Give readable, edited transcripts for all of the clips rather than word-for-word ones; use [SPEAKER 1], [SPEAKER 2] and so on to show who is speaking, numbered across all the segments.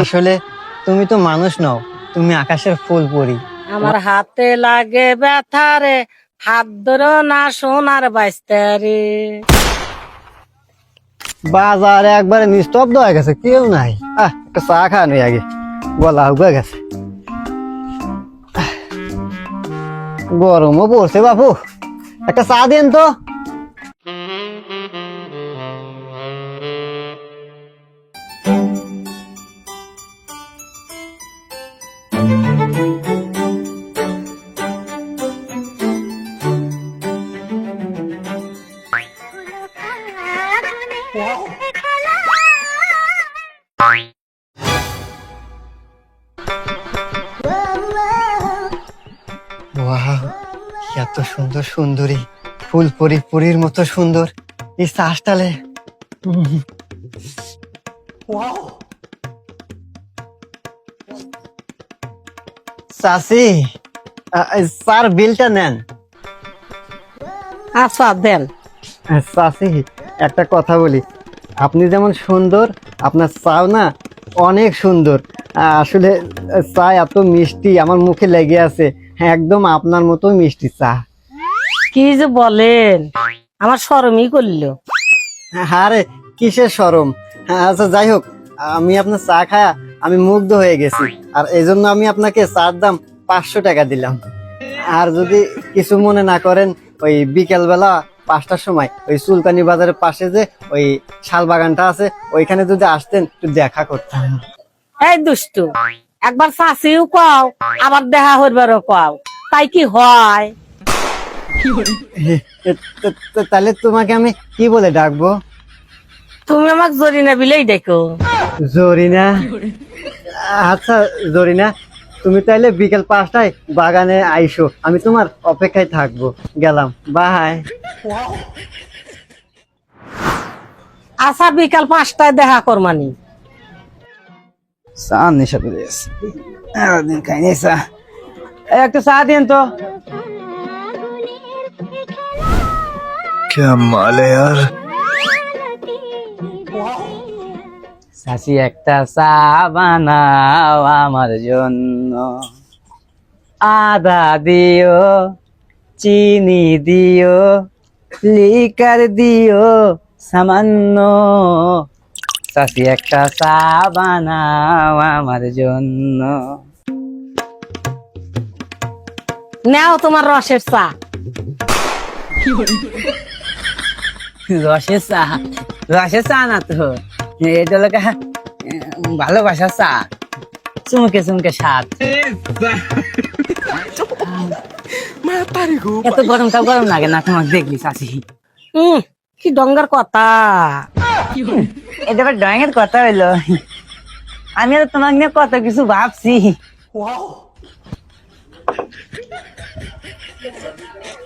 [SPEAKER 1] আসলে তুমি তো মানুষ নও, তুমি আকাশের ফুল পরি।
[SPEAKER 2] আমার হাতে লাগে ব্যথা রে, হাত ধরো না সোনার বাইস্তা রে।
[SPEAKER 1] বাজারে একবারে নিস্তব্ধ হয়ে গেছে, কেউ নাই। একটা চা খাওয়ানো আগে, গলা উবে গেছে। গরমও পড়ছে বাপু, একটা চা দেন তো। ওয়াও, এত সুন্দর সুন্দরী, ফুল পরি, পরীর মতো সুন্দর এই চাষটালে। চাষি, স্যার বিলটা নেন।
[SPEAKER 2] আচ্ছা দেন।
[SPEAKER 1] চাষি, একটা কথা বলি, আপনি যেমন সুন্দর, আপনার চাও না অনেক সুন্দর। আসলে চা এত মিষ্টি, আমার মুখে লেগে আছে। হ্যাঁ, একদম আপনার মতো মিষ্টি চা।
[SPEAKER 2] কি যে বলেন, আমার শরমই করলো।
[SPEAKER 1] আরে কিসের শরম? আচ্ছা যাই হোক, আমি আপনার চা খায়া আমি মুগ্ধ হয়ে গেছি, আর এই জন্য আমি আপনাকে চার দাম 500 টাকা দিলাম। আর যদি কিছু মনে না করেন, ওই বিকেল বেলা 5টার সময় ওই সুলতানি বাজারের পাশে যে ওই শাল বাগানটা আছে, ওইখানে যদি আসতেন একটু দেখা করতাম।
[SPEAKER 2] এই দুষ্টু, একবার চাষিও কও, আবার দেখা হইবারও কও, তাই কি হয়?
[SPEAKER 1] তাহলে তোমাকে আমি কি বলে ডাকবো?
[SPEAKER 2] তুমি আমাকে জরিনা বিলেই দেখো।
[SPEAKER 1] জরিনা? আচ্ছা জরিনা, তুমি তাইলে বিকেল 5টায় বাগানে আইসো, আমি তোমার অপেক্ষায় থাকবো। গেলাম, বাই।
[SPEAKER 2] আচ্ছা বিকাল 5টায় দেখা করমানি।
[SPEAKER 1] চা নেশা করে গেছে, দিন খাই নাই চা। একটা চা দিন তো।
[SPEAKER 3] क्या माल है यार।
[SPEAKER 4] চাচি একটা চা বানাও আমার জন্য, আদা দিও, চিনি দিও, লিকার দিও সামান্য। চাচি একটা চা বানাও আমার জন্য।
[SPEAKER 2] নাও তোমার রসের চা।
[SPEAKER 4] রসের চা? রসের চা না তো, এটা লোক ভালোবাসার চা, চুমকে চুমকে স্বাদ। এত গরমটা গরম লাগে না তোমাকে দেখলি চাচি?
[SPEAKER 2] কি ডঙ্গার কথা।
[SPEAKER 4] এটা আবার ড্রয়িং এর কথা হইলো? আমি আর তোমাকে নিয়ে কত কিছু ভাবছি।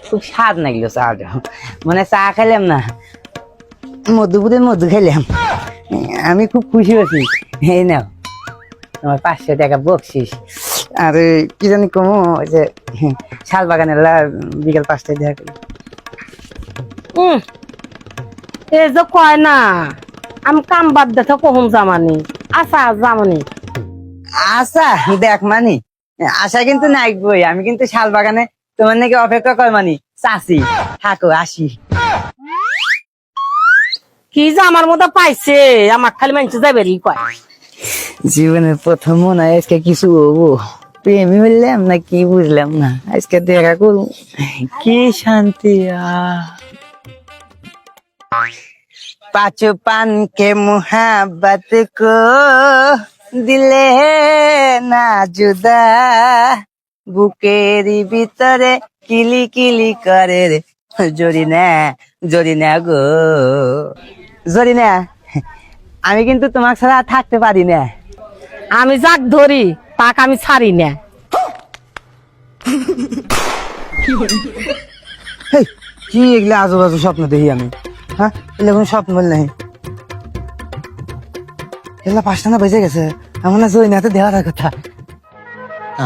[SPEAKER 4] খুব স্বাদ লাগলো চাটা, মানে চা খাইলাম না, মধুপুরের মধু খাইলাম। আমি খুব খুশি হয়েছি। এই নাও তোমার 500 টাকা বকশিস। আর কি জানি কমো, ওই যে শাল বাগানের বিকেল 5টায় দেখা করি।
[SPEAKER 2] এই যে কয় না, আমি কাম বাদ দেখো কখন জামানি। আচ্ছা জামানি।
[SPEAKER 4] আচ্ছা দেখ মানি, আশা কিন্তু নাই বই, আমি কিন্তু শাল বাগানে তোমার নাকি অপেক্ষা কর মানি। চাচি থাকো, আসি।
[SPEAKER 2] কি যে আমার মতো পাইছে, আমার খালি মানুষ যাবে কয়।
[SPEAKER 4] জীবনের প্রথম মনে হয় আজকে কিছু হবো, প্রেমী হইলাম না কি বুঝলাম না, আজকে দেখা করবো, কি শান্তি। पाँचो पान के मुहाबत को दिले ना जुदा, বুকেরি ভিতরে কিলি কিলি করে রে জরিনা, জরিনা গো জরিনা। আমি কিন্তু তোমার ছাড়া থাকতে পারি না।
[SPEAKER 2] আমি যাক ধরি তাক আমি ছাড়ি না।
[SPEAKER 4] কি এগুলা আজব আজব স্বপ্ন দেখি আমি? হ্যাঁ, এগুলো কোনো স্বপ্ন বল নাই। এগুলা 5টা না বেজে গেছে, আমার না জরিনাতে দেওয়ার কথা।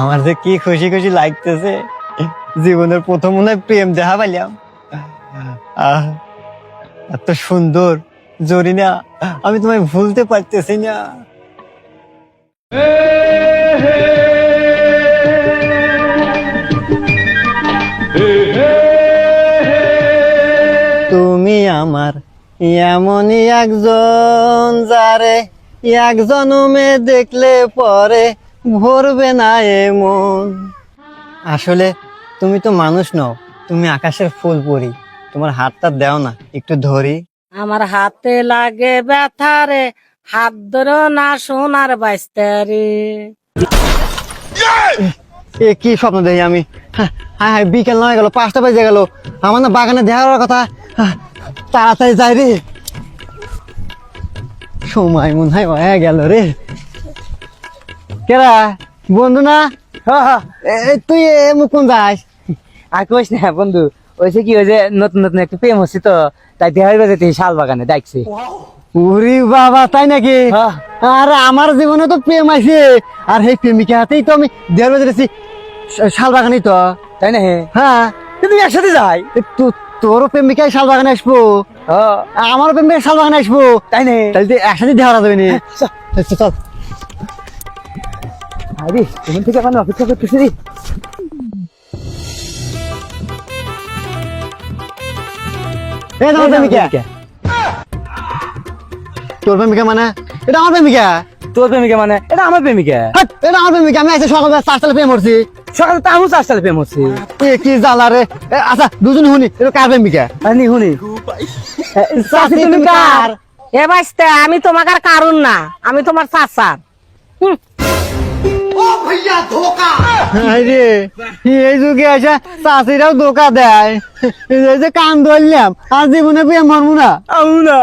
[SPEAKER 1] আমার যে কি খুশি খুশি লাগতেছে, জীবনের প্রথম মনে হয় প্রেম দেখা পাইলাম। এত সুন্দর জরিনা, আমি তোমায় ভুলতে পারতেছি না। তুমি আমার এমনই একজন যারে এক জনমে দেখলে পরে ভরবে না এমন। আসলে তুমি তো মানুষ নও, তুমি আকাশের ফুল পরি। তোমার হাতটা দাও না, একটু ধরি।
[SPEAKER 2] আমার হাতে লাগে ব্যথা রে, হাত ধরো না সোনার বাইস্তারে।
[SPEAKER 1] এ কি স্বপ্ন দেখি আমি? হ্যাঁ হ্যাঁ, বিকেল নয় গেল, 5টা বেজে গেল। আমার না বাগানে দেখার কথা। তাড়াতাড়ি যাই রে, সময় মনে হয় হয়ে গেল রে। কেরা বন্ধু না? তুই মুকুন যাস?
[SPEAKER 4] আর কইস না বন্ধু, ওইসে কি ওই যে নতুন নতুন একটা প্রেম হচ্ছে তো, তাই দেখার বাজে শাল বাগানে দেখছি।
[SPEAKER 1] ওরে বাবা, তাই নাকি? আর আমার জীবনে তো প্রেম আছে, আর সেই প্রেমিকা হাতেই তো আমি দেড় বেজে গেছি শাল বাগানেই তো।
[SPEAKER 4] তাই না?
[SPEAKER 1] হ্যাঁ,
[SPEAKER 4] তুমি একসাথে যাই?
[SPEAKER 1] তোরও প্রেমিকায় শাল বাগানে আসবো, আমারও প্রেমিকা শাল বাগানে আসবো,
[SPEAKER 4] তাই না?
[SPEAKER 1] তাহলে তো একসাথে দেখা যাবে নি। চল।
[SPEAKER 4] আরে তুমি থেকে এখন অপেক্ষা করতেছি রে।
[SPEAKER 1] এই তোমার প্রেমিকা? তোর প্রেমিকা মানে? এটা আমার প্রেমিকা।
[SPEAKER 4] তোর প্রেমিকা মানে? এটা আমার প্রেমিকা।
[SPEAKER 1] হাট, এটা আমার প্রেমিকা। আমি আজকে সকালে 4 প্রেম করছি।
[SPEAKER 4] সকালে তো আমি 4 সালে প্রেম হচ্ছে।
[SPEAKER 1] কি জ্বালা রে। আচ্ছা, দুজন শুনি, এটা কার প্রেমিকা?
[SPEAKER 4] আনি শুনি।
[SPEAKER 1] চাচি, তুমি কার?
[SPEAKER 2] এ বাইস্তে, আমি তোমাকে আর কারণ না, আমি তোমার চাচার।
[SPEAKER 1] আরে এই যুগে এসে চাষিরাও ধোকা দেয়। এই যে কান ধরলাম, আর জীবনে প্রেম মরবো না।
[SPEAKER 4] আমু না।